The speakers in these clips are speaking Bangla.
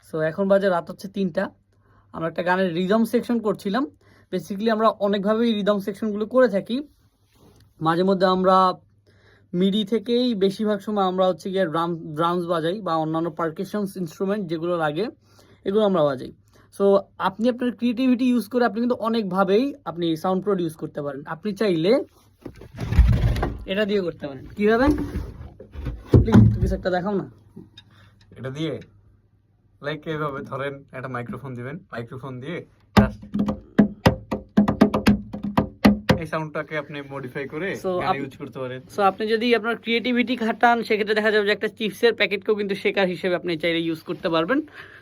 সো এখন বাজে রাত হচ্ছে 3টা। আমরা একটা গানের রিদম সেকশন করছিলাম। বেসিক্যালি আমরা অনেকভাবেই রিদম সেকশনগুলো করে থাকি। মাঝে মধ্যে আমরা মিডি থেকেই বেশিরভাগ সময় আমরা হচ্ছে গিয়ে ড্রামস বাজাই বা অন্যান্য পারকাশনস ইনস্ট্রুমেন্ট যেগুলো লাগে এগুলো আমরা বাজাই। সো আপনি আপনার ক্রিয়েটিভিটি ইউজ করে আপনি কিন্তু অনেকভাবেই আপনি সাউন্ড প্রডিউস করতে পারেন। আপনি চাইলে এটা দিয়ে করতে পারেন। কীভাবে? প্লিজ কিছু একটা দেখাও না। এটা দিয়ে লাইক এইভাবে ধরেন, একটা মাইক্রোফোন দিবেন, মাইক্রোফোন দিয়ে এই সাউন্ডটাকে আপনি মডিফাই করে গানে ইউজ করতে পারেন। সো আপনি যদি আপনার ক্রিয়েটিভিটি খাটান সেক্ষেত্রে দেখা যাবে যে একটা চিপসের প্যাকেটকেও কিন্তু শেকার হিসেবে আপনি চাইলে ইউজ করতে পারবেন।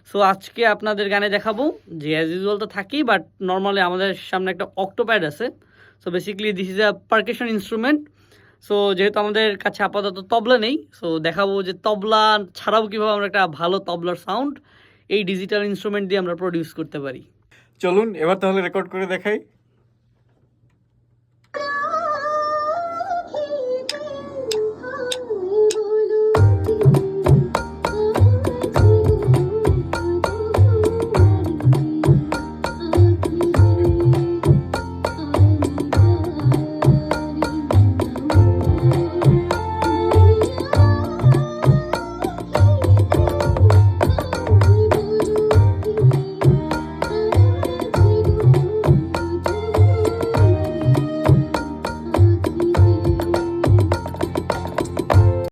সো আজকে আপনাদের গানে দেখাবো যে অ্যাজ ইউজুয়াল তো থাকি, বাট নর্মালি আমাদের সামনে একটা অক্টোপ্যাড আছে। So basically this is a percussion instrument. So যেহেতু আমাদের কাছে আপাতত তবলা নেই, সো দেখাবো যে তবলা ছাড়াও কীভাবে আমরা একটা ভালো তবলার সাউন্ড এই ডিজিটাল ইনস্ট্রুমেন্ট দিয়ে আমরা প্রডিউস করতে পারি। চলুন এবার তাহলে রেকর্ড করে দেখাই।